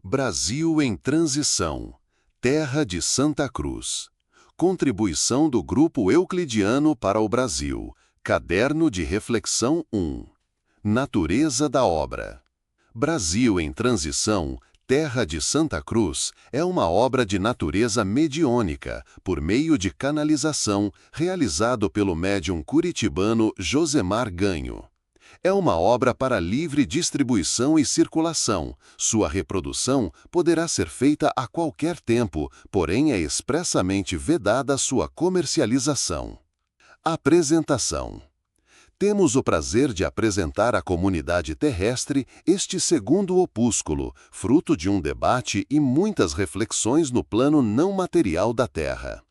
Brasil em Transição, Terra de Santa Cruz. Contribuição do Grupo Euclidiano para o Brasil. Caderno de Reflexão 1. Natureza da obra. Brasil em Transição, Terra de Santa Cruz é uma obra de natureza mediúnica, por meio de canalização, realizado pelo médium curitibano Josemar Ganho. É uma obra para livre distribuição e circulação. Sua reprodução poderá ser feita a qualquer tempo, porém é expressamente vedada sua comercialização. Apresentação. Temos o prazer de apresentar à comunidade terrestre este segundo opúsculo, fruto de um debate e muitas reflexões no plano não material da Terra.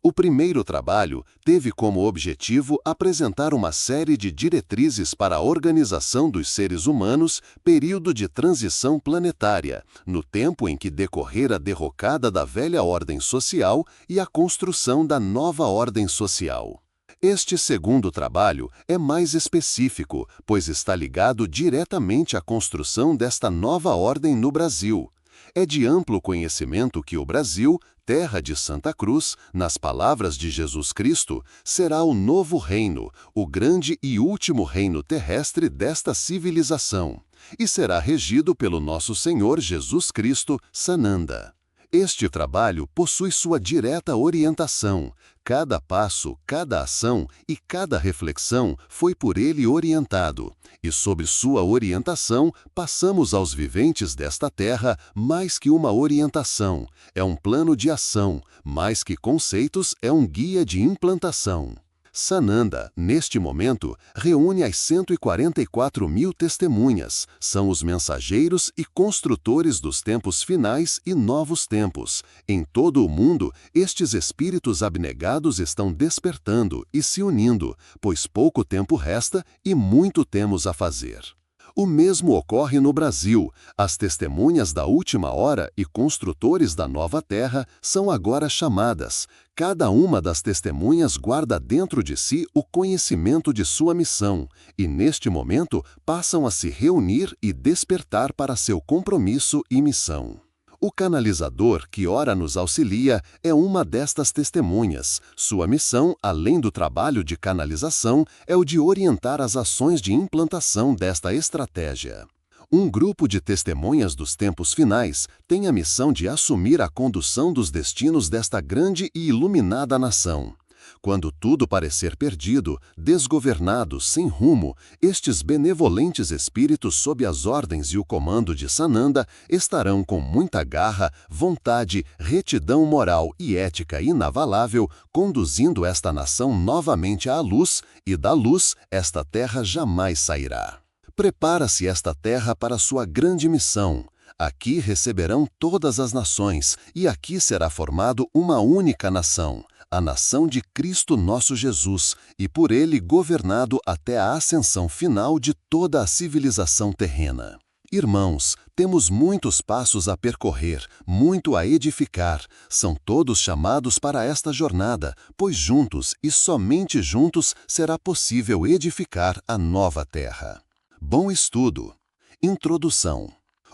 O primeiro trabalho teve como objetivo apresentar uma série de diretrizes para a organização dos seres humanos, período de transição planetária, no tempo em que decorrer a derrocada da velha ordem social e a construção da nova ordem social. Este segundo trabalho é mais específico, pois está ligado diretamente à construção desta nova ordem no Brasil. É de amplo conhecimento que o Brasil, terra de Santa Cruz, nas palavras de Jesus Cristo, será o novo reino, o grande e último reino terrestre desta civilização, e será regido pelo nosso Senhor Jesus Cristo, Sananda. Este trabalho possui sua direta orientação. Cada passo, cada ação e cada reflexão foi por ele orientado, e sob sua orientação passamos aos viventes desta terra mais que uma orientação, é um plano de ação, mais que conceitos, é um guia de implantação. Sananda, neste momento, reúne as 144 mil testemunhas, são os mensageiros e construtores dos tempos finais e novos tempos. Em todo o mundo, estes espíritos abnegados estão despertando e se unindo, pois pouco tempo resta e muito temos a fazer. O mesmo ocorre no Brasil. As testemunhas da última hora e construtores da nova terra são agora chamadas. Cada uma das testemunhas guarda dentro de si o conhecimento de sua missão, e neste momento passam a se reunir e despertar para seu compromisso e missão. O canalizador, que ora nos auxilia, é uma destas testemunhas. Sua missão, além do trabalho de canalização, é o de orientar as ações de implantação desta estratégia. Um grupo de testemunhas dos tempos finais tem a missão de assumir a condução dos destinos desta grande e iluminada nação. Quando tudo parecer perdido, desgovernado, sem rumo, estes benevolentes espíritos sob as ordens e o comando de Sananda estarão com muita garra, vontade, retidão moral e ética inavalável, conduzindo esta nação novamente à luz, e da luz esta terra jamais sairá. Prepara-se esta terra para sua grande missão. Aqui receberão todas as nações, e aqui será formado uma única nação, a nação de Cristo nosso Jesus, e por ele governado até a ascensão final de toda a civilização terrena. Irmãos, temos muitos passos a percorrer, muito a edificar. São todos chamados para esta jornada, pois juntos e somente juntos será possível edificar a nova terra. Bom estudo. Introdução.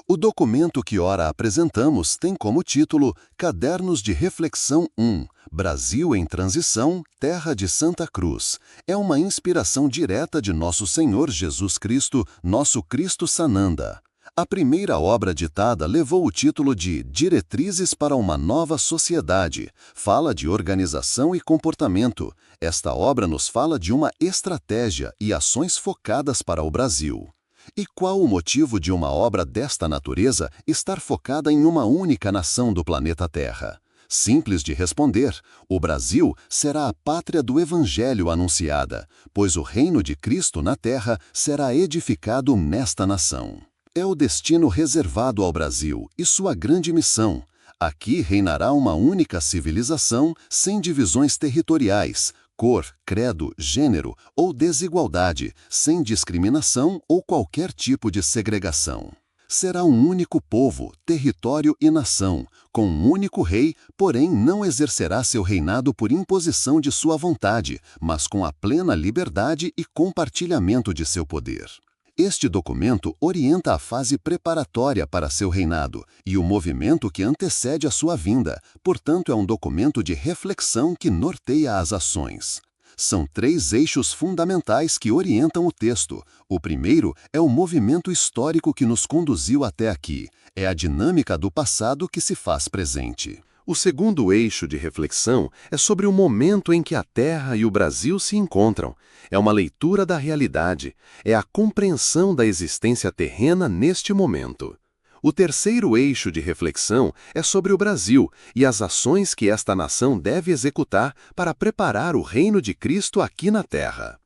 O documento que ora apresentamos tem como título Cadernos de Reflexão 1, Brasil em Transição, Terra de Santa Cruz. É uma inspiração direta de nosso Senhor Jesus Cristo, nosso Cristo Sananda. A primeira obra ditada levou o título de Diretrizes para uma Nova Sociedade. Fala de organização e comportamento. Esta obra nos fala de uma estratégia e ações focadas para o Brasil. E qual o motivo de uma obra desta natureza estar focada em uma única nação do planeta Terra? Simples de responder, o Brasil será a pátria do Evangelho anunciada, pois o reino de Cristo na Terra será edificado nesta nação. É o destino reservado ao Brasil e sua grande missão. Aqui reinará uma única civilização sem divisões territoriais, cor, credo, gênero ou desigualdade, sem discriminação ou qualquer tipo de segregação. Será um único povo, território e nação, com um único rei, porém não exercerá seu reinado por imposição de sua vontade, mas com a plena liberdade e compartilhamento de seu poder. Este documento orienta a fase preparatória para seu reinado e o movimento que antecede a sua vinda, portanto é um documento de reflexão que norteia as ações. São 3 eixos fundamentais que orientam o texto. O primeiro é o movimento histórico que nos conduziu até aqui. É a dinâmica do passado que se faz presente. O segundo eixo de reflexão é sobre o momento em que a Terra e o Brasil se encontram. É uma leitura da realidade, é a compreensão da existência terrena neste momento. O terceiro eixo de reflexão é sobre o Brasil e as ações que esta nação deve executar para preparar o reino de Cristo aqui na Terra.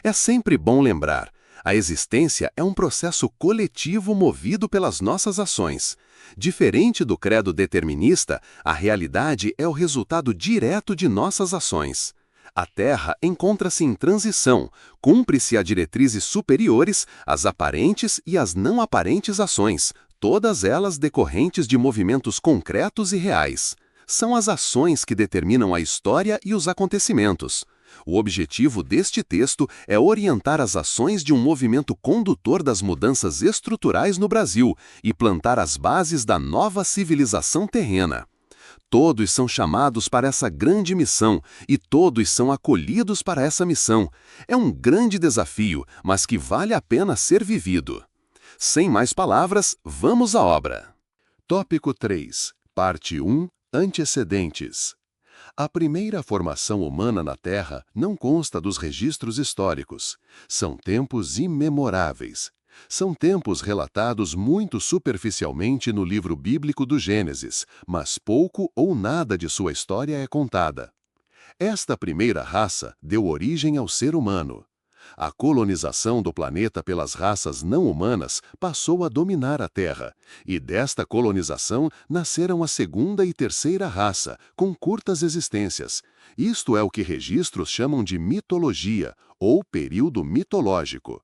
É sempre bom lembrar, a existência é um processo coletivo movido pelas nossas ações. Diferente do credo determinista, a realidade é o resultado direto de nossas ações. A Terra encontra-se em transição, cumpre-se a diretrizes superiores, as aparentes e as não aparentes ações, todas elas decorrentes de movimentos concretos e reais. São as ações que determinam a história e os acontecimentos. O objetivo deste texto é orientar as ações de um movimento condutor das mudanças estruturais no Brasil e plantar as bases da nova civilização terrena. Todos são chamados para essa grande missão e todos são acolhidos para essa missão. É um grande desafio, mas que vale a pena ser vivido. Sem mais palavras, vamos à obra. Tópico 3, parte 1, Antecedentes. A primeira formação humana na Terra não consta dos registros históricos. São tempos imemoráveis. São tempos relatados muito superficialmente no livro bíblico do Gênesis, mas pouco ou nada de sua história é contada. Esta primeira raça deu origem ao ser humano. A colonização do planeta pelas raças não humanas passou a dominar a Terra, e desta colonização nasceram a segunda e terceira raça, com curtas existências. Isto é o que registros chamam de mitologia, ou período mitológico.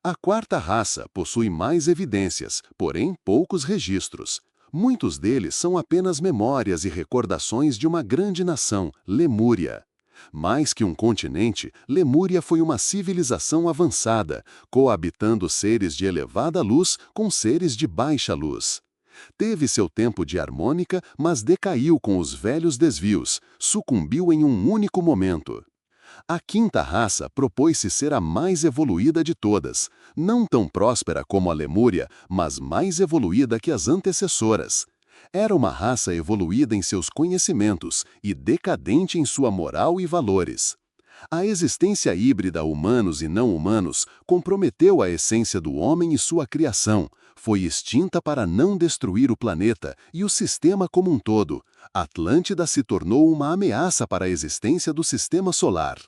A quarta raça possui mais evidências, porém poucos registros. Muitos deles são apenas memórias e recordações de uma grande nação, Lemúria. Mais que um continente, Lemúria foi uma civilização avançada, coabitando seres de elevada luz com seres de baixa luz. Teve seu tempo de harmônica, mas decaiu com os velhos desvios, sucumbiu em um único momento. A quinta raça propôs-se ser a mais evoluída de todas, não tão próspera como a Lemúria, mas mais evoluída que as antecessoras. Era uma raça evoluída em seus conhecimentos e decadente em sua moral e valores. A existência híbrida humanos e não humanos comprometeu a essência do homem e sua criação, foi extinta para não destruir o planeta e o sistema como um todo. Atlântida se tornou uma ameaça para a existência do sistema solar.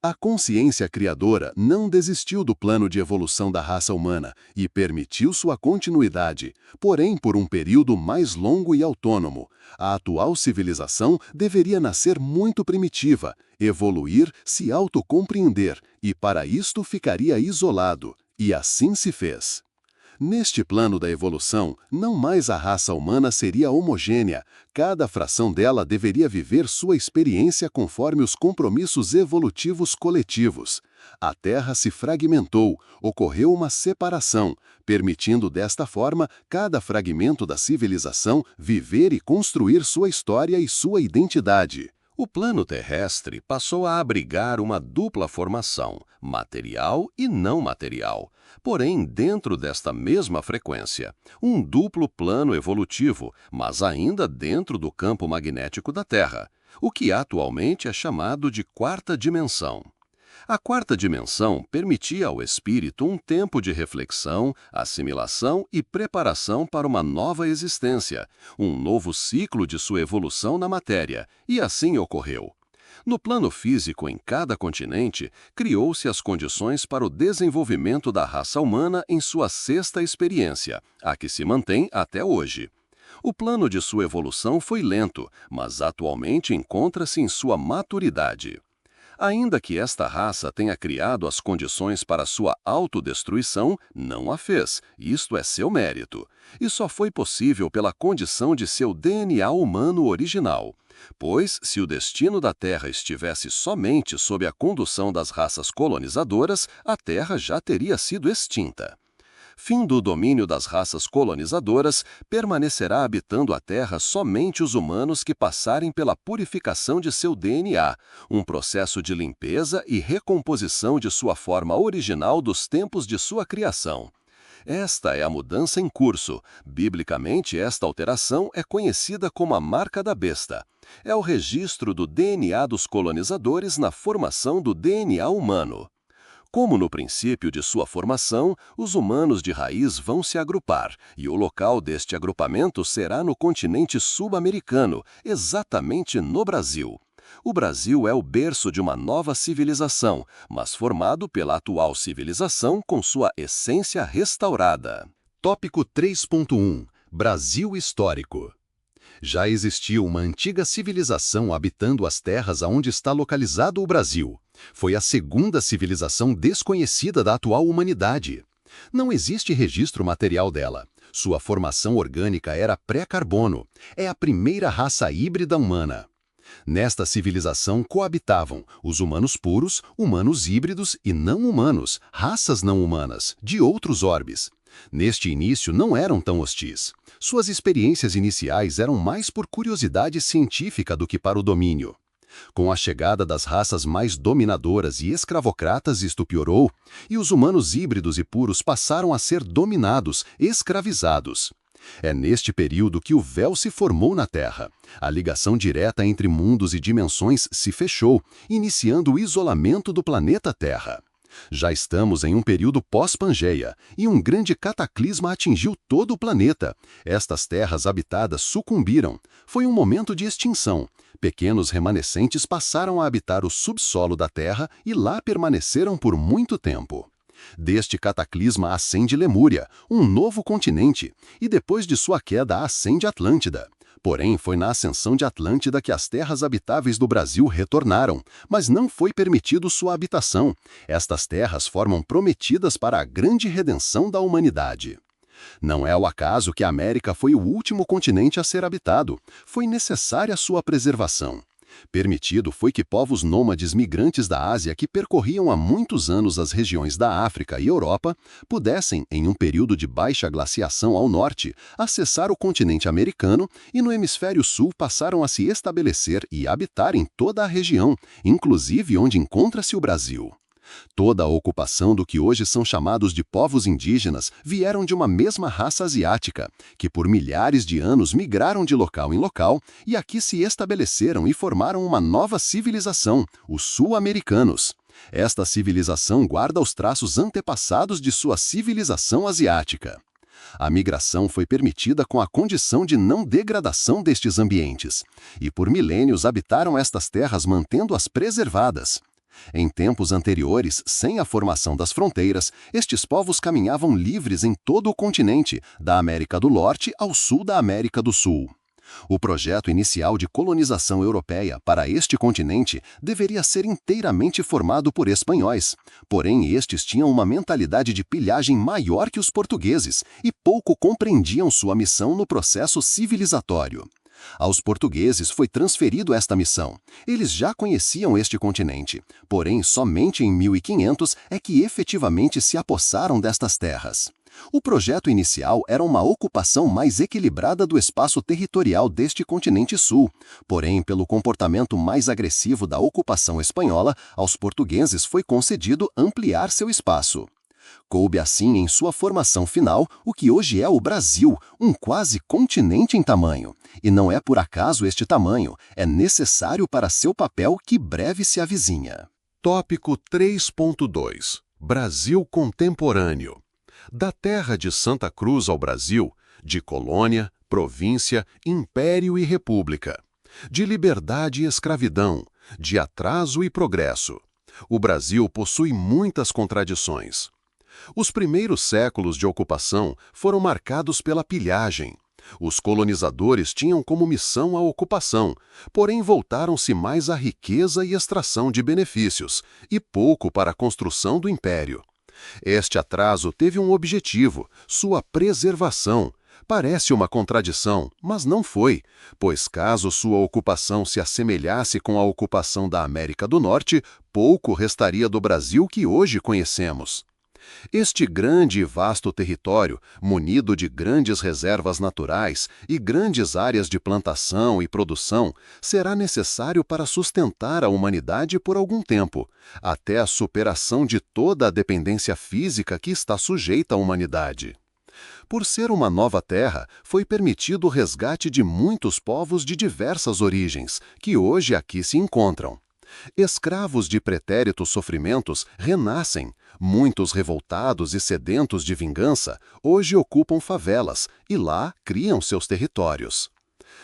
A consciência criadora não desistiu do plano de evolução da raça humana e permitiu sua continuidade, porém por um período mais longo e autônomo. A atual civilização deveria nascer muito primitiva, evoluir, se autocompreender, e para isto ficaria isolado. E assim se fez. Neste plano da evolução, não mais a raça humana seria homogênea, cada fração dela deveria viver sua experiência conforme os compromissos evolutivos coletivos. A Terra se fragmentou, ocorreu uma separação, permitindo desta forma cada fragmento da civilização viver e construir sua história e sua identidade. O plano terrestre passou a abrigar uma dupla formação, material e não material, porém dentro desta mesma frequência, um duplo plano evolutivo, mas ainda dentro do campo magnético da Terra, o que atualmente é chamado de quarta dimensão. A quarta dimensão permitia ao espírito um tempo de reflexão, assimilação e preparação para uma nova existência, um novo ciclo de sua evolução na matéria, e assim ocorreu. No plano físico, em cada continente, criou-se as condições para o desenvolvimento da raça humana em sua sexta experiência, a que se mantém até hoje. O plano de sua evolução foi lento, mas atualmente encontra-se em sua maturidade. Ainda que esta raça tenha criado as condições para sua autodestruição, não a fez. Isto é seu mérito. E só foi possível pela condição de seu DNA humano original. Pois, se o destino da Terra estivesse somente sob a condução das raças colonizadoras, a Terra já teria sido extinta. Fim do domínio das raças colonizadoras, permanecerá habitando a Terra somente os humanos que passarem pela purificação de seu DNA, um processo de limpeza e recomposição de sua forma original dos tempos de sua criação. Esta é a mudança em curso. Biblicamente, esta alteração é conhecida como a marca da besta. É o registro do DNA dos colonizadores na formação do DNA humano. Como no princípio de sua formação, os humanos de raiz vão se agrupar, e o local deste agrupamento será no continente sul-americano, exatamente no Brasil. O Brasil é o berço de uma nova civilização, mas formado pela atual civilização com sua essência restaurada. Tópico 3.1 Brasil Histórico. Já existiu uma antiga civilização habitando as terras aonde está localizado o Brasil. Foi a segunda civilização desconhecida da atual humanidade. Não existe registro material dela. Sua formação orgânica era pré-carbono. É a primeira raça híbrida humana. Nesta civilização coabitavam os humanos puros, humanos híbridos e não humanos, raças não humanas, de outros orbes. Neste início não eram tão hostis. Suas experiências iniciais eram mais por curiosidade científica do que para o domínio. Com a chegada das raças mais dominadoras e escravocratas isto piorou, e os humanos híbridos e puros passaram a ser dominados, escravizados. É neste período que o véu se formou na Terra. A ligação direta entre mundos e dimensões se fechou, iniciando o isolamento do planeta Terra. Já estamos em um período pós-Pangeia, e um grande cataclisma atingiu todo o planeta. Estas terras habitadas sucumbiram. Foi um momento de extinção. Pequenos remanescentes passaram a habitar o subsolo da Terra e lá permaneceram por muito tempo. Deste cataclisma ascende Lemúria, um novo continente, e depois de sua queda ascende Atlântida. Porém, foi na ascensão de Atlântida que as terras habitáveis do Brasil retornaram, mas não foi permitido sua habitação. Estas terras formam prometidas para a grande redenção da humanidade. Não é ao acaso que a América foi o último continente a ser habitado. Foi necessária sua preservação. Permitido foi que povos nômades migrantes da Ásia que percorriam há muitos anos as regiões da África e Europa pudessem, em um período de baixa glaciação ao norte, acessar o continente americano e no hemisfério sul passaram a se estabelecer e habitar em toda a região, inclusive onde encontra-se o Brasil. Toda a ocupação do que hoje são chamados de povos indígenas vieram de uma mesma raça asiática, que por milhares de anos migraram de local em local e aqui se estabeleceram e formaram uma nova civilização, os sul-americanos. Esta civilização guarda os traços antepassados de sua civilização asiática. A migração foi permitida com a condição de não degradação destes ambientes, e por milênios habitaram estas terras mantendo-as preservadas. Em tempos anteriores, sem a formação das fronteiras, estes povos caminhavam livres em todo o continente, da América do Norte ao sul da América do Sul. O projeto inicial de colonização europeia para este continente deveria ser inteiramente formado por espanhóis, porém estes tinham uma mentalidade de pilhagem maior que os portugueses e pouco compreendiam sua missão no processo civilizatório. Aos portugueses foi transferido esta missão. Eles já conheciam este continente, porém somente em 1500 é que efetivamente se apossaram destas terras. O projeto inicial era uma ocupação mais equilibrada do espaço territorial deste continente sul, porém pelo comportamento mais agressivo da ocupação espanhola, aos portugueses foi concedido ampliar seu espaço. Coube assim em sua formação final o que hoje é o Brasil, um quase continente em tamanho. E não é por acaso este tamanho, é necessário para seu papel que breve se avizinha. Tópico 3.2 Brasil contemporâneo. Da terra de Santa Cruz ao Brasil, de colônia, província, império e república. De liberdade e escravidão, de atraso e progresso. O Brasil possui muitas contradições. Os primeiros séculos de ocupação foram marcados pela pilhagem. Os colonizadores tinham como missão a ocupação, porém voltaram-se mais à riqueza e extração de benefícios, e pouco para a construção do império. Este atraso teve um objetivo, sua preservação. Parece uma contradição, mas não foi, pois caso sua ocupação se assemelhasse com a ocupação da América do Norte, pouco restaria do Brasil que hoje conhecemos. Este grande e vasto território, munido de grandes reservas naturais e grandes áreas de plantação e produção, será necessário para sustentar a humanidade por algum tempo, até a superação de toda a dependência física que está sujeita à humanidade. Por ser uma nova terra, foi permitido o resgate de muitos povos de diversas origens, que hoje aqui se encontram. Escravos de pretéritos sofrimentos renascem. Muitos revoltados e sedentos de vingança hoje ocupam favelas e lá criam seus territórios.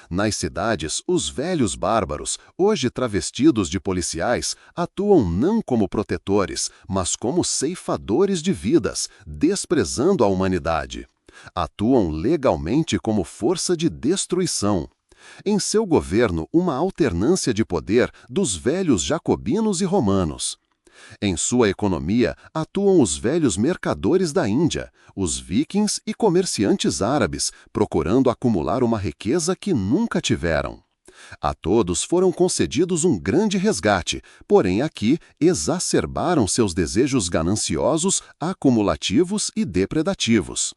Nas cidades, os velhos bárbaros, hoje travestidos de policiais, atuam não como protetores, mas como ceifadores de vidas, desprezando a humanidade. Atuam legalmente como força de destruição. Em seu governo, uma alternância de poder dos velhos jacobinos e romanos. Em sua economia, atuam os velhos mercadores da Índia, os vikings e comerciantes árabes, procurando acumular uma riqueza que nunca tiveram. A todos foram concedidos um grande resgate, porém aqui exacerbaram seus desejos gananciosos, acumulativos e depredativos.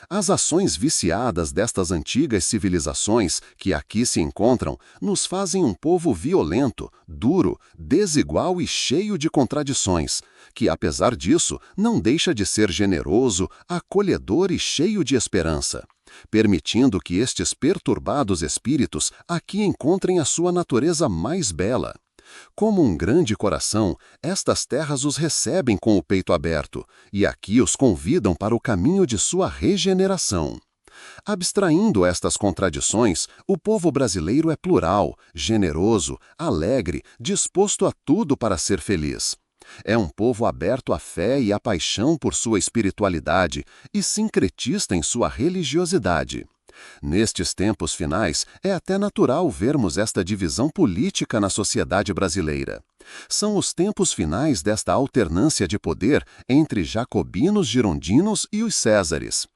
As ações viciadas destas antigas civilizações que aqui se encontram nos fazem um povo violento, duro, desigual e cheio de contradições, que, apesar disso, não deixa de ser generoso, acolhedor e cheio de esperança, permitindo que estes perturbados espíritos aqui encontrem a sua natureza mais bela. Como um grande coração, estas terras os recebem com o peito aberto e aqui os convidam para o caminho de sua regeneração. Abstraindo estas contradições, o povo brasileiro é plural, generoso, alegre, disposto a tudo para ser feliz. É um povo aberto à fé e à paixão por sua espiritualidade e sincretista em sua religiosidade. Nestes tempos finais, é até natural vermos esta divisão política na sociedade brasileira. São os tempos finais desta alternância de poder entre jacobinos, girondinos e os césares.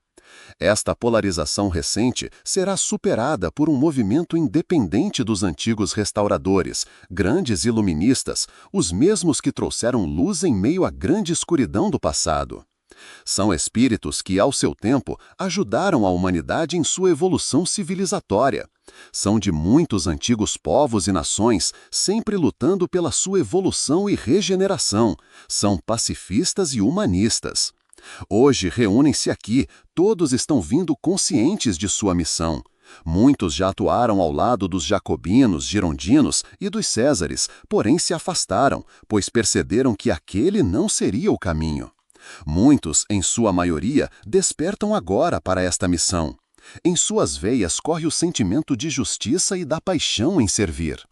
Esta polarização recente será superada por um movimento independente dos antigos restauradores, grandes iluministas, os mesmos que trouxeram luz em meio à grande escuridão do passado. São espíritos que, ao seu tempo, ajudaram a humanidade em sua evolução civilizatória. São de muitos antigos povos e nações, sempre lutando pela sua evolução e regeneração. São pacifistas e humanistas. Hoje reúnem-se aqui, todos estão vindo conscientes de sua missão. Muitos já atuaram ao lado dos jacobinos, girondinos e dos césares, porém se afastaram, pois perceberam que aquele não seria o caminho. Muitos, em sua maioria, despertam agora para esta missão. Em suas veias corre o sentimento de justiça e da paixão em servir.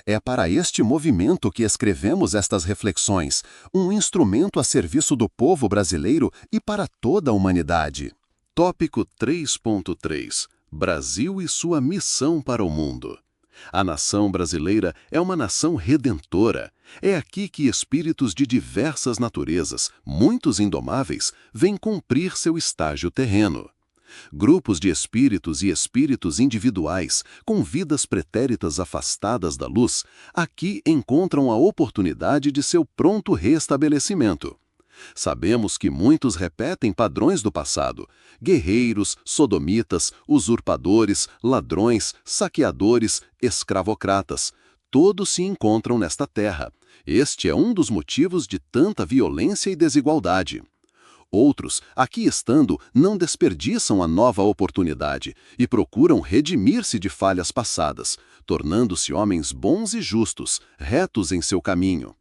É para este movimento que escrevemos estas reflexões, um instrumento a serviço do povo brasileiro e para toda a humanidade. Tópico 3.3 Brasil e sua missão para o mundo. A nação brasileira é uma nação redentora. É aqui que espíritos de diversas naturezas, muitos indomáveis, vêm cumprir seu estágio terreno. Grupos de espíritos e espíritos individuais, com vidas pretéritas afastadas da luz, aqui encontram a oportunidade de seu pronto restabelecimento. Sabemos que muitos repetem padrões do passado: guerreiros, sodomitas, usurpadores, ladrões, saqueadores, escravocratas. Todos se encontram nesta terra. Este é um dos motivos de tanta violência e desigualdade. Outros, aqui estando, não desperdiçam a nova oportunidade e procuram redimir-se de falhas passadas, tornando-se homens bons e justos, retos em seu caminho.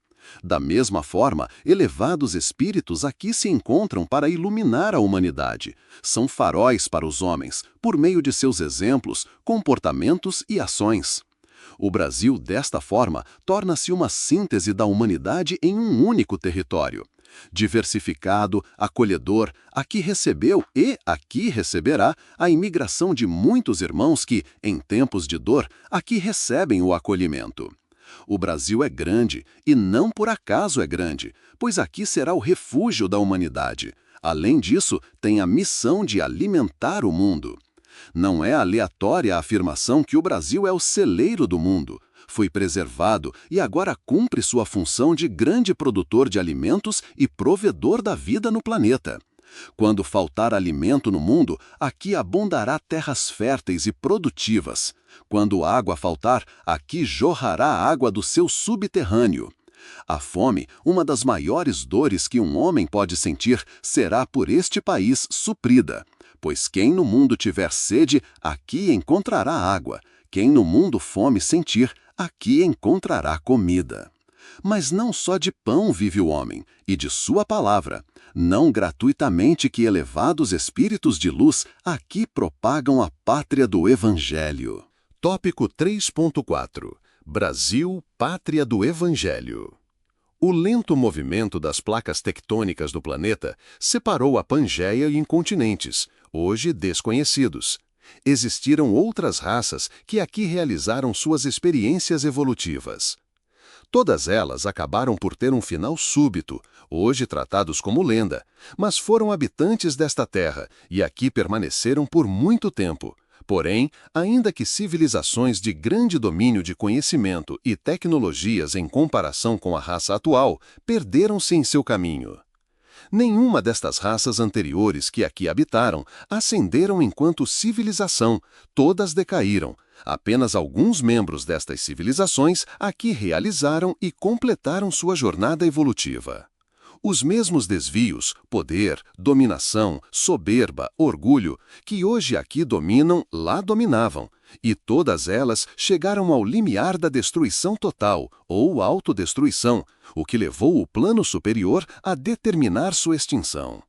Da mesma forma, elevados espíritos aqui se encontram para iluminar a humanidade. São faróis para os homens, por meio de seus exemplos, comportamentos e ações. O Brasil, desta forma, torna-se uma síntese da humanidade em um único território. Diversificado, acolhedor, aqui recebeu e aqui receberá a imigração de muitos irmãos que, em tempos de dor, aqui recebem o acolhimento. O Brasil é grande, e não por acaso é grande, pois aqui será o refúgio da humanidade. Além disso, tem a missão de alimentar o mundo. Não é aleatória a afirmação que o Brasil é o celeiro do mundo. Foi preservado e agora cumpre sua função de grande produtor de alimentos e provedor da vida no planeta. Quando faltar alimento no mundo, aqui abundará terras férteis e produtivas. Quando água faltar, aqui jorrará água do seu subterrâneo. A fome, uma das maiores dores que um homem pode sentir, será por este país suprida. Pois quem no mundo tiver sede, aqui encontrará água. Quem no mundo fome sentir, aqui encontrará comida. Mas não só de pão vive o homem, e de sua palavra. Não gratuitamente que elevados espíritos de luz aqui propagam a pátria do Evangelho. Tópico 3.4. Brasil, pátria do Evangelho. O lento movimento das placas tectônicas do planeta separou a Pangeia em continentes, hoje desconhecidos. Existiram outras raças que aqui realizaram suas experiências evolutivas. Todas elas acabaram por ter um final súbito, hoje tratados como lenda, mas foram habitantes desta terra e aqui permaneceram por muito tempo. Porém, ainda que civilizações de grande domínio de conhecimento e tecnologias em comparação com a raça atual, perderam-se em seu caminho. Nenhuma destas raças anteriores que aqui habitaram ascenderam enquanto civilização, todas decaíram. Apenas alguns membros destas civilizações aqui realizaram e completaram sua jornada evolutiva. Os mesmos desvios, poder, dominação, soberba, orgulho, que hoje aqui dominam, lá dominavam, e todas elas chegaram ao limiar da destruição total, ou autodestruição, o que levou o plano superior a determinar sua extinção.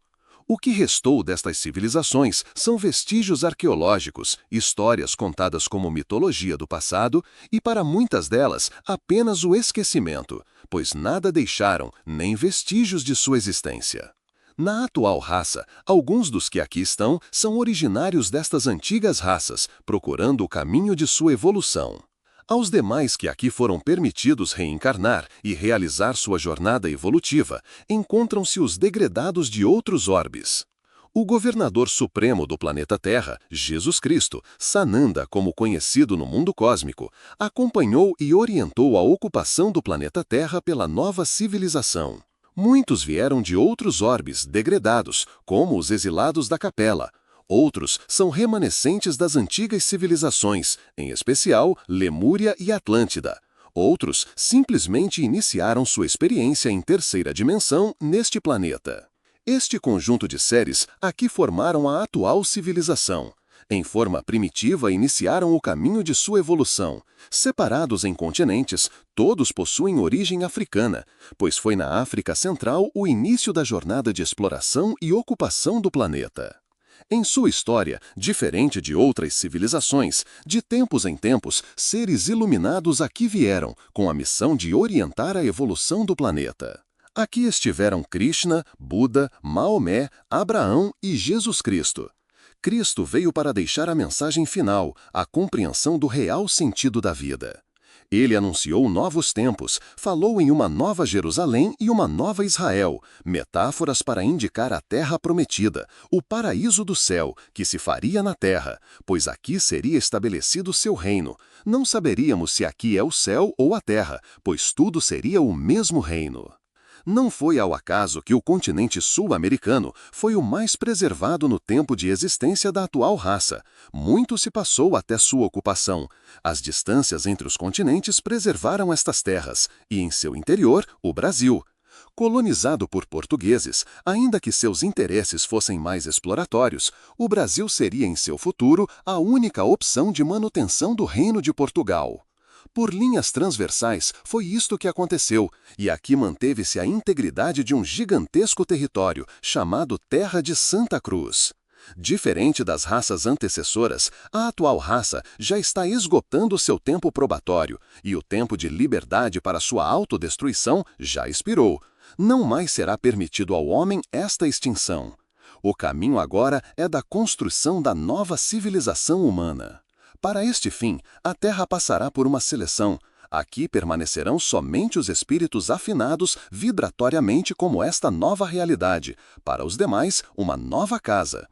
O que restou destas civilizações são vestígios arqueológicos, histórias contadas como mitologia do passado e, para muitas delas, apenas o esquecimento, pois nada deixaram, nem vestígios de sua existência. Na atual raça, alguns dos que aqui estão são originários destas antigas raças, procurando o caminho de sua evolução. Aos demais que aqui foram permitidos reencarnar e realizar sua jornada evolutiva, encontram-se os degredados de outros orbes. O governador supremo do planeta Terra, Jesus Cristo, Sananda como conhecido no mundo cósmico, acompanhou e orientou a ocupação do planeta Terra pela nova civilização. Muitos vieram de outros orbes degredados, como os exilados da Capela. Outros são remanescentes das antigas civilizações, em especial Lemúria e Atlântida. Outros simplesmente iniciaram sua experiência em terceira dimensão neste planeta. Este conjunto de seres aqui formaram a atual civilização. Em forma primitiva, iniciaram o caminho de sua evolução. Separados em continentes, todos possuem origem africana, pois foi na África Central o início da jornada de exploração e ocupação do planeta. Em sua história, diferente de outras civilizações, de tempos em tempos, seres iluminados aqui vieram, com a missão de orientar a evolução do planeta. Aqui estiveram Krishna, Buda, Maomé, Abraão e Jesus Cristo. Cristo veio para deixar a mensagem final, a compreensão do real sentido da vida. Ele anunciou novos tempos, falou em uma nova Jerusalém e uma nova Israel, metáforas para indicar a terra prometida, o paraíso do céu, que se faria na terra, pois aqui seria estabelecido seu reino. Não saberíamos se aqui é o céu ou a terra, pois tudo seria o mesmo reino. Não foi ao acaso que o continente sul-americano foi o mais preservado no tempo de existência da atual raça. Muito se passou até sua ocupação. As distâncias entre os continentes preservaram estas terras, e em seu interior, o Brasil. Colonizado por portugueses, ainda que seus interesses fossem mais exploratórios, o Brasil seria em seu futuro a única opção de manutenção do Reino de Portugal. Por linhas transversais, foi isto que aconteceu, e aqui manteve-se a integridade de um gigantesco território, chamado Terra de Santa Cruz. Diferente das raças antecessoras, a atual raça já está esgotando seu tempo probatório, e o tempo de liberdade para sua autodestruição já expirou. Não mais será permitido ao homem esta extinção. O caminho agora é da construção da nova civilização humana. Para este fim, a Terra passará por uma seleção. Aqui permanecerão somente os espíritos afinados vibratoriamente como esta nova realidade, para os demais, uma nova casa.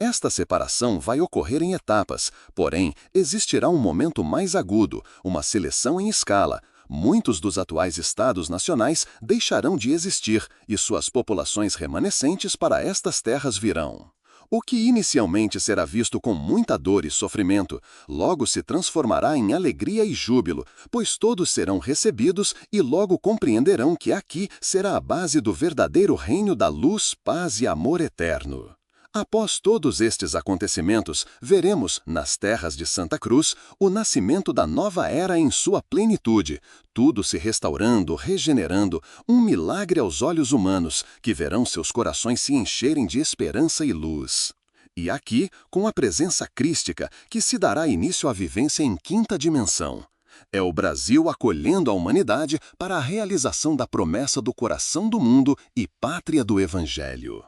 Esta separação vai ocorrer em etapas, porém, existirá um momento mais agudo, uma seleção em escala. Muitos dos atuais estados nacionais deixarão de existir e suas populações remanescentes para estas terras virão. O que inicialmente será visto com muita dor e sofrimento, logo se transformará em alegria e júbilo, pois todos serão recebidos e logo compreenderão que aqui será a base do verdadeiro reino da luz, paz e amor eterno. Após todos estes acontecimentos, veremos, nas terras de Santa Cruz, o nascimento da nova era em sua plenitude, tudo se restaurando, regenerando, um milagre aos olhos humanos, que verão seus corações se encherem de esperança e luz. E aqui, com a presença crística, que se dará início à vivência em quinta dimensão. É o Brasil acolhendo a humanidade para a realização da promessa do coração do mundo e pátria do Evangelho.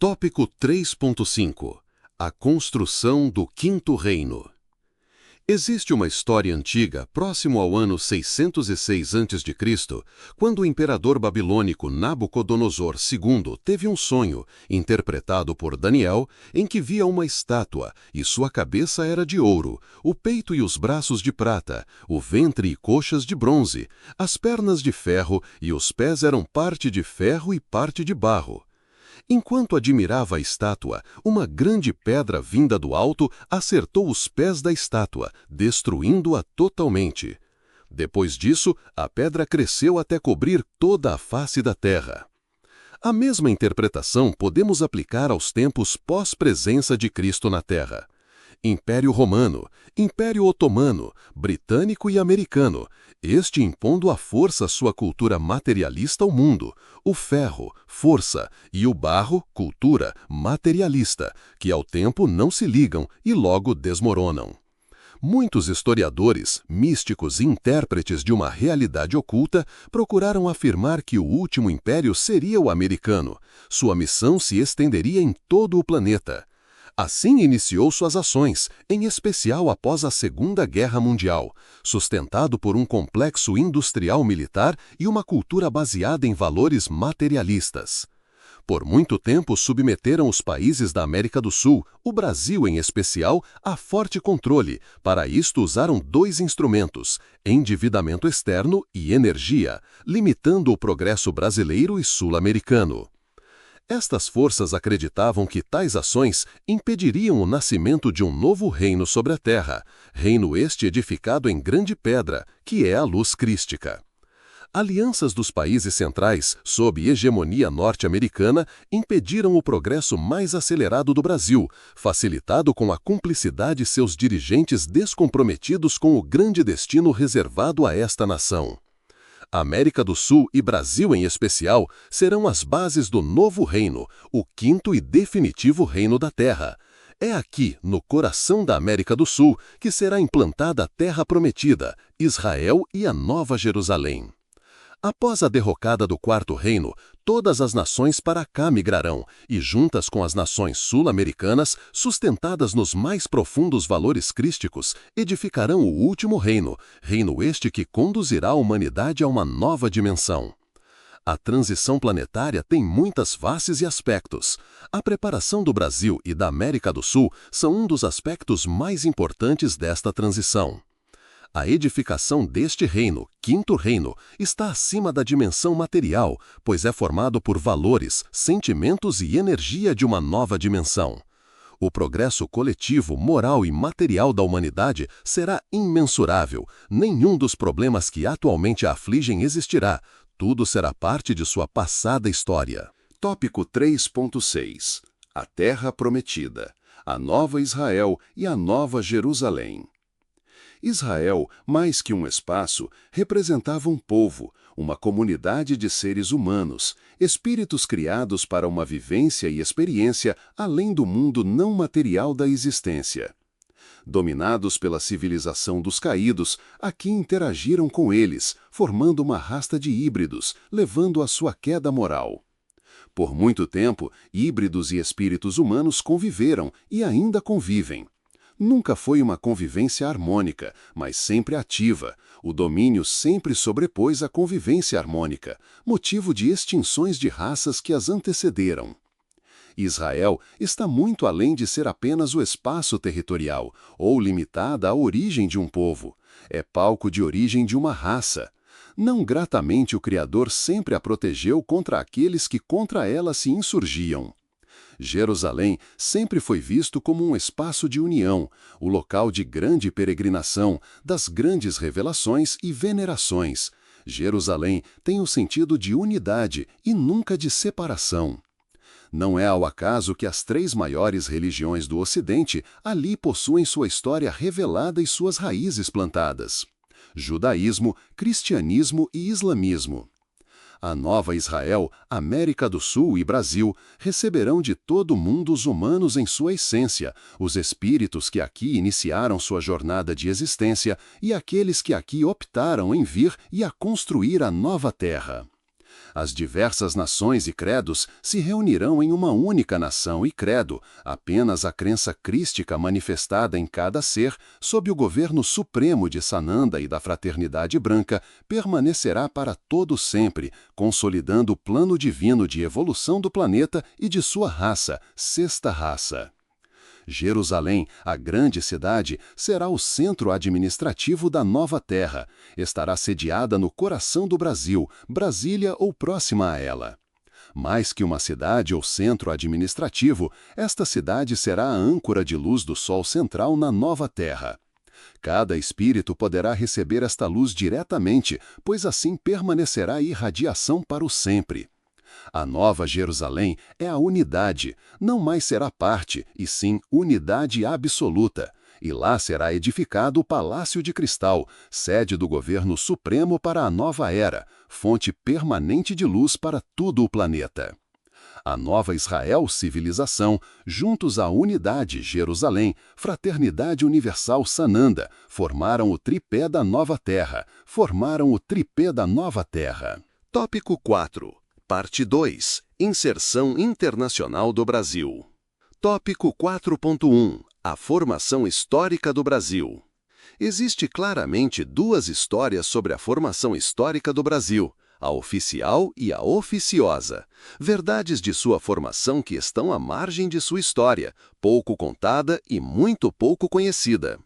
Tópico 3.5 A construção do Quinto Reino. Existe uma história antiga, próximo ao ano 606 a.C., quando o imperador babilônico Nabucodonosor II teve um sonho, interpretado por Daniel, em que via uma estátua, e sua cabeça era de ouro, o peito e os braços de prata, o ventre e coxas de bronze, as pernas de ferro e os pés eram parte de ferro e parte de barro. Enquanto admirava a estátua, uma grande pedra vinda do alto acertou os pés da estátua, destruindo-a totalmente. Depois disso, a pedra cresceu até cobrir toda a face da terra. A mesma interpretação podemos aplicar aos tempos pós-presença de Cristo na Terra. Império Romano, Império Otomano, Britânico e Americano, este impondo à força sua cultura materialista ao mundo, o ferro, força, e o barro, cultura materialista, que ao tempo não se ligam e logo desmoronam. Muitos historiadores, místicos e intérpretes de uma realidade oculta procuraram afirmar que o último império seria o americano. Sua missão se estenderia em todo o planeta. Assim iniciou suas ações, em especial após a Segunda Guerra Mundial, sustentado por um complexo industrial militar e uma cultura baseada em valores materialistas. Por muito tempo submeteram os países da América do Sul, o Brasil em especial, a forte controle. Para isto usaram dois instrumentos, endividamento externo e energia, limitando o progresso brasileiro e sul-americano. Estas forças acreditavam que tais ações impediriam o nascimento de um novo reino sobre a terra, reino este edificado em grande pedra, que é a luz crística. Alianças dos países centrais, sob hegemonia norte-americana, impediram o progresso mais acelerado do Brasil, facilitado com a cumplicidade de seus dirigentes descomprometidos com o grande destino reservado a esta nação. América do Sul e Brasil em especial serão as bases do novo reino, o quinto e definitivo reino da Terra. É aqui, no coração da América do Sul, que será implantada a Terra Prometida, Israel e a Nova Jerusalém. Após a derrocada do Quarto Reino, todas as nações para cá migrarão, e juntas com as nações sul-americanas, sustentadas nos mais profundos valores crísticos, edificarão o último reino, reino este que conduzirá a humanidade a uma nova dimensão. A transição planetária tem muitas faces e aspectos. A preparação do Brasil e da América do Sul são um dos aspectos mais importantes desta transição. A edificação deste reino, quinto reino, está acima da dimensão material, pois é formado por valores, sentimentos e energia de uma nova dimensão. O progresso coletivo, moral e material da humanidade será imensurável. Nenhum dos problemas que atualmente a afligem existirá. Tudo será parte de sua passada história. Tópico 3.6 A Terra Prometida, a Nova Israel e a Nova Jerusalém. Israel, mais que um espaço, representava um povo, uma comunidade de seres humanos, espíritos criados para uma vivência e experiência além do mundo não material da existência. Dominados pela civilização dos caídos, aqui interagiram com eles, formando uma rasta de híbridos, levando à sua queda moral. Por muito tempo, híbridos e espíritos humanos conviveram e ainda convivem. Nunca foi uma convivência harmônica, mas sempre ativa. O domínio sempre sobrepôs a convivência harmônica, motivo de extinções de raças que as antecederam. Israel está muito além de ser apenas o espaço territorial, ou limitada à origem de um povo. É palco de origem de uma raça. Não gratamente o Criador sempre a protegeu contra aqueles que contra ela se insurgiam. Jerusalém sempre foi visto como um espaço de união, o local de grande peregrinação, das grandes revelações e venerações. Jerusalém tem o sentido de unidade e nunca de separação. Não é ao acaso que as 3 maiores religiões do Ocidente ali possuem sua história revelada e suas raízes plantadas: judaísmo, cristianismo e islamismo. A nova Israel, América do Sul e Brasil receberão de todo o mundo os humanos em sua essência, os espíritos que aqui iniciaram sua jornada de existência e aqueles que aqui optaram em vir e a construir a nova terra. As diversas nações e credos se reunirão em uma única nação e credo, apenas a crença crística manifestada em cada ser, sob o governo supremo de Sananda e da Fraternidade Branca, permanecerá para todo sempre, consolidando o plano divino de evolução do planeta e de sua raça, sexta raça. Jerusalém, a grande cidade, será o centro administrativo da nova terra. Estará sediada no coração do Brasil, Brasília ou próxima a ela. Mais que uma cidade ou centro administrativo, esta cidade será a âncora de luz do Sol central na nova terra. Cada espírito poderá receber esta luz diretamente, pois assim permanecerá a irradiação para o sempre. A nova Jerusalém é a unidade, não mais será parte, e sim unidade absoluta. E lá será edificado o Palácio de Cristal, sede do governo supremo para a nova era, fonte permanente de luz para todo o planeta. A nova Israel civilização, juntos à unidade Jerusalém, fraternidade universal Sananda, formaram o tripé da nova terra, Tópico 4. Parte 2. Inserção internacional do Brasil. Tópico 4.1. A formação histórica do Brasil. Existe claramente 2 histórias sobre a formação histórica do Brasil, a oficial e a oficiosa. Verdades de sua formação que estão à margem de sua história, pouco contada e muito pouco conhecida.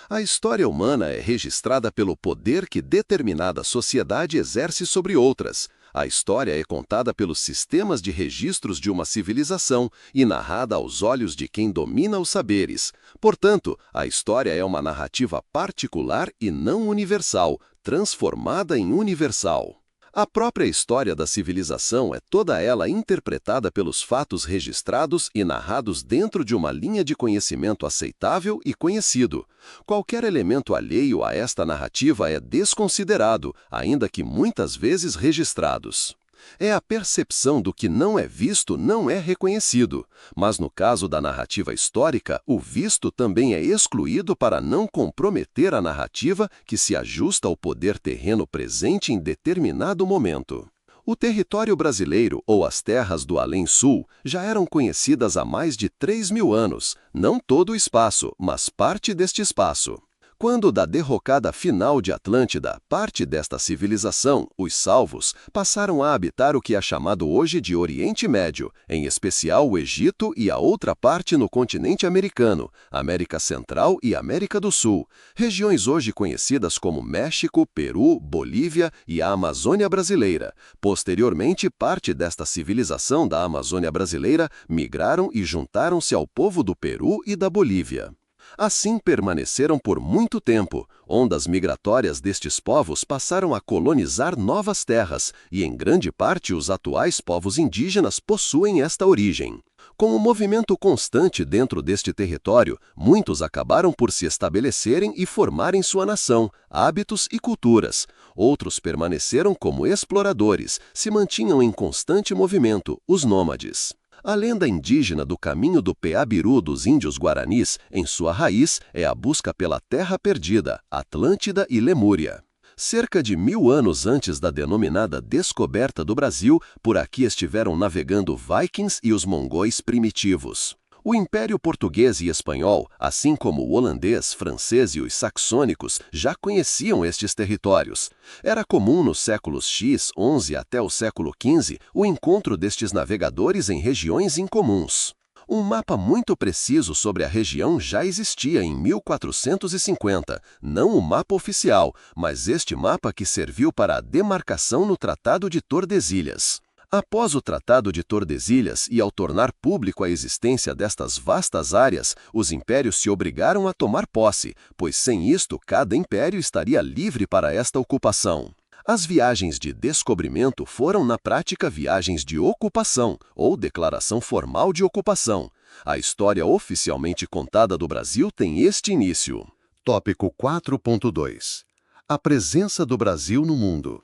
A história humana é registrada pelo poder que determinada sociedade exerce sobre outras. A história é contada pelos sistemas de registros de uma civilização e narrada aos olhos de quem domina os saberes. Portanto, a história é uma narrativa particular e não universal, transformada em universal. A própria história da civilização é toda ela interpretada pelos fatos registrados e narrados dentro de uma linha de conhecimento aceitável e conhecido. Qualquer elemento alheio a esta narrativa é desconsiderado, ainda que muitas vezes registrados. É a percepção do que não é visto não é reconhecido, mas no caso da narrativa histórica, o visto também é excluído para não comprometer a narrativa que se ajusta ao poder terreno presente em determinado momento. O território brasileiro, ou as terras do Além-Sul, já eram conhecidas há mais de 3.000 anos, não todo o espaço, mas parte deste espaço. Quando da derrocada final de Atlântida, parte desta civilização, os salvos, passaram a habitar o que é chamado hoje de Oriente Médio, em especial o Egito e a outra parte no continente americano, América Central e América do Sul, regiões hoje conhecidas como México, Peru, Bolívia e a Amazônia brasileira. Posteriormente, parte desta civilização da Amazônia brasileira migraram e juntaram-se ao povo do Peru e da Bolívia. Assim permaneceram por muito tempo. Ondas migratórias destes povos passaram a colonizar novas terras, e em grande parte os atuais povos indígenas possuem esta origem. Com o movimento constante dentro deste território, muitos acabaram por se estabelecerem e formarem sua nação, hábitos e culturas. Outros permaneceram como exploradores, se mantinham em constante movimento, os nômades. A lenda indígena do caminho do Peabiru dos índios guaranis, em sua raiz, é a busca pela terra perdida, Atlântida e Lemúria. Cerca de 1000 anos antes da denominada descoberta do Brasil, por aqui estiveram navegando Vikings e os mongóis primitivos. O Império Português e Espanhol, assim como o holandês, francês e os saxônicos, já conheciam estes territórios. Era comum nos séculos X, XI até o século XV o encontro destes navegadores em regiões incomuns. Um mapa muito preciso sobre a região já existia em 1450, não o mapa oficial, mas este mapa que serviu para a demarcação no Tratado de Tordesilhas. Após o Tratado de Tordesilhas e ao tornar público a existência destas vastas áreas, os impérios se obrigaram a tomar posse, pois sem isto cada império estaria livre para esta ocupação. As viagens de descobrimento foram, na prática, viagens de ocupação, ou declaração formal de ocupação. A história oficialmente contada do Brasil tem este início. Tópico 4.2. A presença do Brasil no mundo.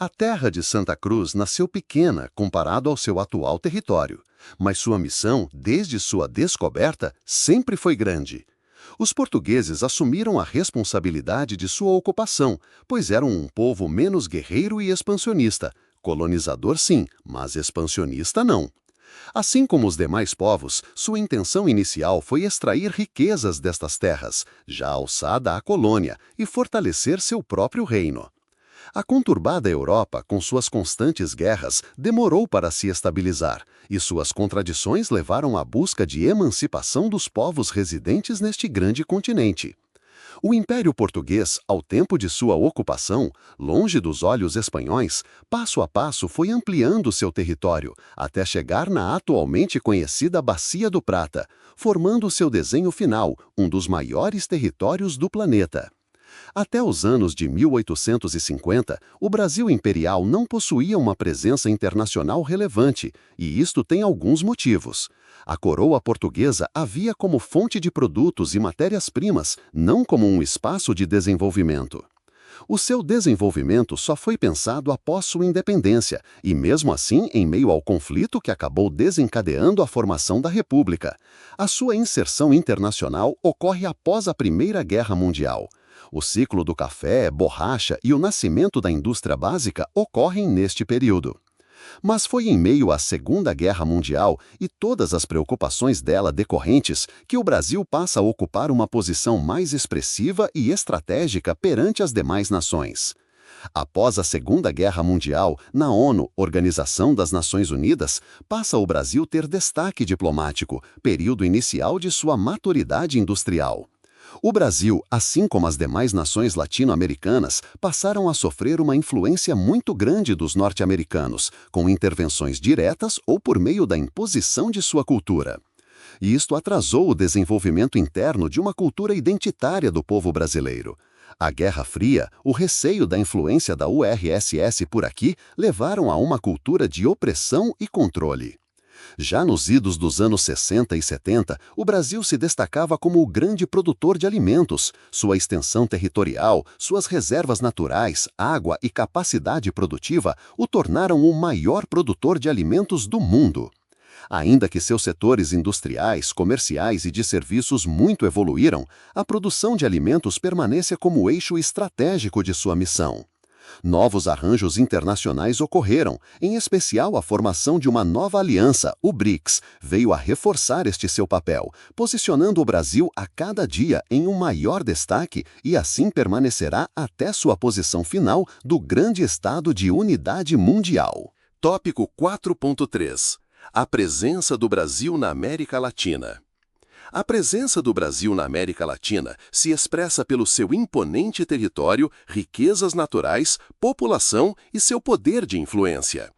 A terra de Santa Cruz nasceu pequena comparado ao seu atual território, mas sua missão, desde sua descoberta, sempre foi grande. Os portugueses assumiram a responsabilidade de sua ocupação, pois eram um povo menos guerreiro e expansionista. Colonizador sim, mas expansionista não. Assim como os demais povos, sua intenção inicial foi extrair riquezas destas terras, já alçada à colônia, e fortalecer seu próprio reino. A conturbada Europa, com suas constantes guerras, demorou para se estabilizar, e suas contradições levaram à busca de emancipação dos povos residentes neste grande continente. O Império Português, ao tempo de sua ocupação, longe dos olhos espanhóis, passo a passo foi ampliando seu território, até chegar na atualmente conhecida Bacia do Prata, formando seu desenho final, um dos maiores territórios do planeta. Até os anos de 1850, o Brasil imperial não possuía uma presença internacional relevante, e isto tem alguns motivos. A coroa portuguesa havia como fonte de produtos e matérias-primas, não como um espaço de desenvolvimento. O seu desenvolvimento só foi pensado após sua independência, e mesmo assim em meio ao conflito que acabou desencadeando a formação da República. A sua inserção internacional ocorre após a Primeira Guerra Mundial. O ciclo do café, borracha e o nascimento da indústria básica ocorrem neste período. Mas foi em meio à Segunda Guerra Mundial e todas as preocupações dela decorrentes que o Brasil passa a ocupar uma posição mais expressiva e estratégica perante as demais nações. Após a Segunda Guerra Mundial, na ONU, Organização das Nações Unidas, passa o Brasil ter destaque diplomático, período inicial de sua maturidade industrial. O Brasil, assim como as demais nações latino-americanas, passaram a sofrer uma influência muito grande dos norte-americanos, com intervenções diretas ou por meio da imposição de sua cultura. E isto atrasou o desenvolvimento interno de uma cultura identitária do povo brasileiro. A Guerra Fria, o receio da influência da URSS por aqui, levaram a uma cultura de opressão e controle. Já nos idos dos anos 60 e 70, o Brasil se destacava como o grande produtor de alimentos. Sua extensão territorial, suas reservas naturais, água e capacidade produtiva o tornaram o maior produtor de alimentos do mundo. Ainda que seus setores industriais, comerciais e de serviços muito evoluíram, a produção de alimentos permanece como eixo estratégico de sua missão. Novos arranjos internacionais ocorreram, em especial a formação de uma nova aliança, o BRICS, veio a reforçar este seu papel, posicionando o Brasil a cada dia em um maior destaque e assim permanecerá até sua posição final do grande estado de unidade mundial. Tópico 4.3. A presença do Brasil na América Latina. A presença do Brasil na América Latina se expressa pelo seu imponente território, riquezas naturais, população e seu poder de influência.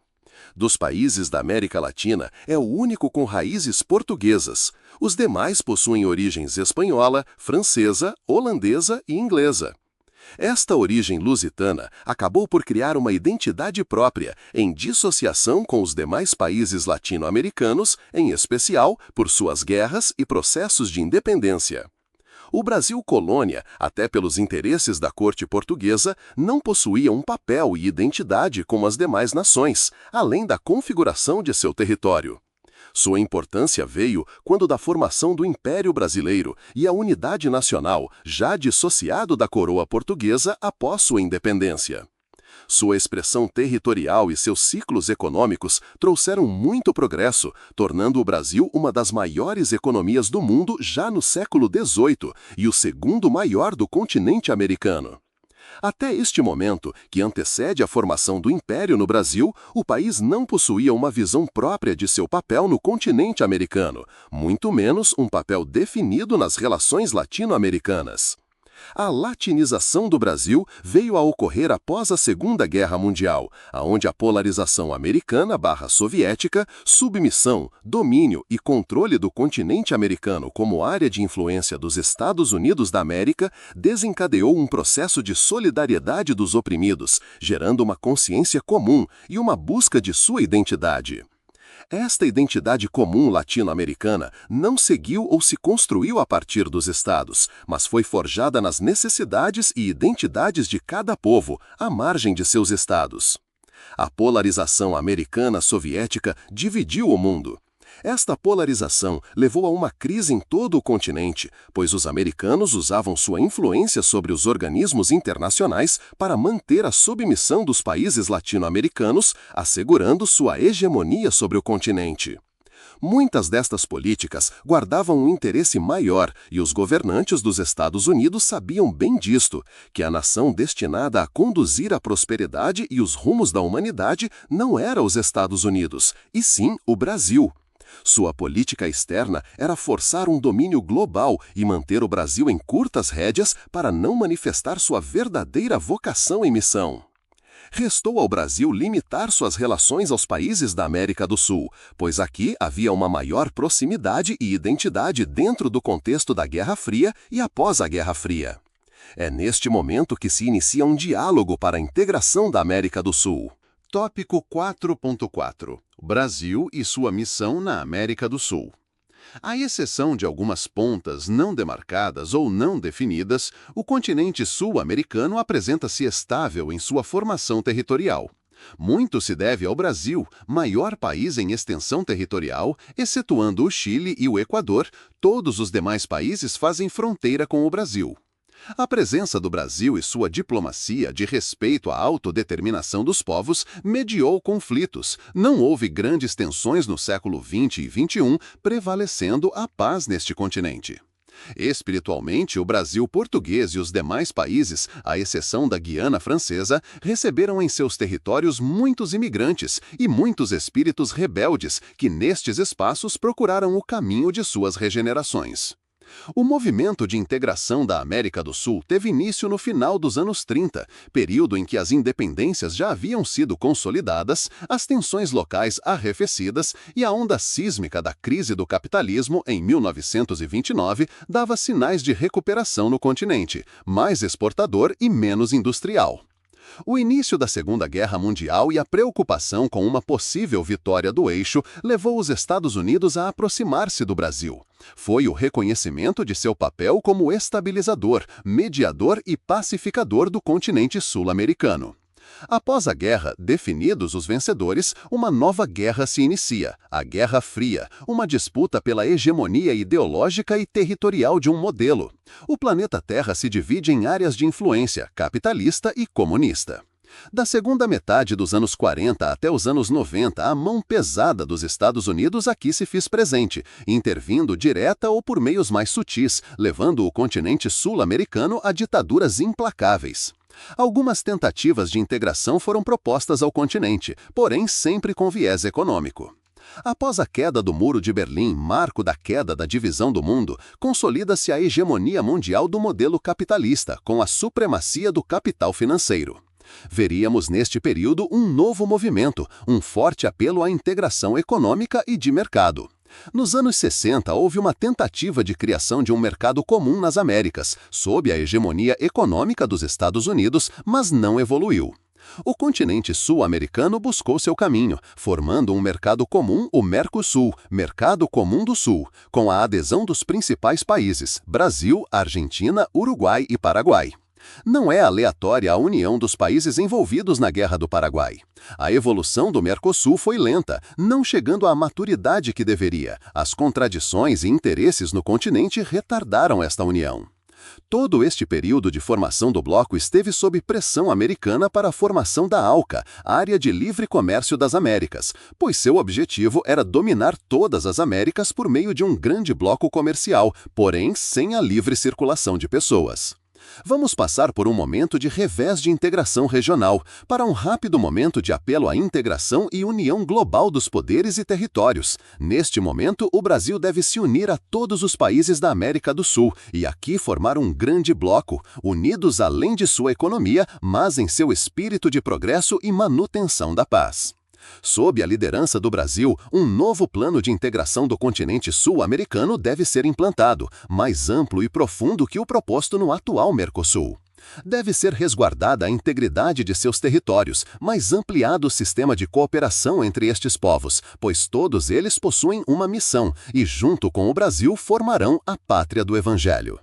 Dos países da América Latina, é o único com raízes portuguesas. Os demais possuem origens espanhola, francesa, holandesa e inglesa. Esta origem lusitana acabou por criar uma identidade própria, em dissociação com os demais países latino-americanos, em especial por suas guerras e processos de independência. O Brasil colônia, até pelos interesses da corte portuguesa, não possuía um papel e identidade como as demais nações, além da configuração de seu território. Sua importância veio quando da formação do Império Brasileiro e a unidade nacional, já dissociado da coroa portuguesa após sua independência. Sua expressão territorial e seus ciclos econômicos trouxeram muito progresso, tornando o Brasil uma das maiores economias do mundo já no século XVIII e o segundo maior do continente americano. Até este momento, que antecede a formação do Império no Brasil, o país não possuía uma visão própria de seu papel no continente americano, muito menos um papel definido nas relações latino-americanas. A latinização do Brasil veio a ocorrer após a Segunda Guerra Mundial, onde a polarização americana/soviética, submissão, domínio e controle do continente americano como área de influência dos Estados Unidos da América desencadeou um processo de solidariedade dos oprimidos, gerando uma consciência comum e uma busca de sua identidade. Esta identidade comum latino-americana não seguiu ou se construiu a partir dos estados, mas foi forjada nas necessidades e identidades de cada povo, à margem de seus estados. A polarização americana-soviética dividiu o mundo. Esta polarização levou a uma crise em todo o continente, pois os americanos usavam sua influência sobre os organismos internacionais para manter a submissão dos países latino-americanos, assegurando sua hegemonia sobre o continente. Muitas destas políticas guardavam um interesse maior e os governantes dos Estados Unidos sabiam bem disto, que a nação destinada a conduzir a prosperidade e os rumos da humanidade não era os Estados Unidos, e sim o Brasil. Sua política externa era forçar um domínio global e manter o Brasil em curtas rédeas para não manifestar sua verdadeira vocação e missão. Restou ao Brasil limitar suas relações aos países da América do Sul, pois aqui havia uma maior proximidade e identidade dentro do contexto da Guerra Fria e após a Guerra Fria. É neste momento que se inicia um diálogo para a integração da América do Sul. Tópico 4.4 Brasil e sua missão na América do Sul. À exceção de algumas pontas não demarcadas ou não definidas, o continente sul-americano apresenta-se estável em sua formação territorial. Muito se deve ao Brasil, maior país em extensão territorial, excetuando o Chile e o Equador, todos os demais países fazem fronteira com o Brasil. A presença do Brasil e sua diplomacia de respeito à autodeterminação dos povos mediou conflitos. Não houve grandes tensões no século XX e XXI, prevalecendo a paz neste continente. Espiritualmente, o Brasil português e os demais países, à exceção da Guiana Francesa, receberam em seus territórios muitos imigrantes e muitos espíritos rebeldes que nestes espaços procuraram o caminho de suas regenerações. O movimento de integração da América do Sul teve início no final dos anos 30, período em que as independências já haviam sido consolidadas, as tensões locais arrefecidas e a onda sísmica da crise do capitalismo em 1929 dava sinais de recuperação no continente, mais exportador e menos industrial. O início da Segunda Guerra Mundial e a preocupação com uma possível vitória do eixo levou os Estados Unidos a aproximar-se do Brasil. Foi o reconhecimento de seu papel como estabilizador, mediador e pacificador do continente sul-americano. Após a guerra, definidos os vencedores, uma nova guerra se inicia, a Guerra Fria, uma disputa pela hegemonia ideológica e territorial de um modelo. O planeta Terra se divide em áreas de influência, capitalista e comunista. Da segunda metade dos anos 40 até os anos 90, a mão pesada dos Estados Unidos aqui se fez presente, intervindo direta ou por meios mais sutis, levando o continente sul-americano a ditaduras implacáveis. Algumas tentativas de integração foram propostas ao continente, porém sempre com viés econômico. Após a queda do Muro de Berlim, marco da queda da divisão do mundo, consolida-se a hegemonia mundial do modelo capitalista, com a supremacia do capital financeiro. Veríamos neste período um novo movimento, um forte apelo à integração econômica e de mercado. Nos anos 60, houve uma tentativa de criação de um mercado comum nas Américas, sob a hegemonia econômica dos Estados Unidos, mas não evoluiu. O continente sul-americano buscou seu caminho, formando um mercado comum, o Mercosul, Mercado Comum do Sul, com a adesão dos principais países, Brasil, Argentina, Uruguai e Paraguai. Não é aleatória a união dos países envolvidos na Guerra do Paraguai. A evolução do Mercosul foi lenta, não chegando à maturidade que deveria. As contradições e interesses no continente retardaram esta união. Todo este período de formação do bloco esteve sob pressão americana para a formação da ALCA, Área de Livre Comércio das Américas, pois seu objetivo era dominar todas as Américas por meio de um grande bloco comercial, porém sem a livre circulação de pessoas. Vamos passar por um momento de revés de integração regional, para um rápido momento de apelo à integração e união global dos poderes e territórios. Neste momento, o Brasil deve se unir a todos os países da América do Sul e aqui formar um grande bloco, unidos além de sua economia, mas em seu espírito de progresso e manutenção da paz. Sob a liderança do Brasil, um novo plano de integração do continente sul-americano deve ser implantado, mais amplo e profundo que o proposto no atual Mercosul. Deve ser resguardada a integridade de seus territórios, mas ampliado o sistema de cooperação entre estes povos, pois todos eles possuem uma missão e, junto com o Brasil, formarão a pátria do Evangelho.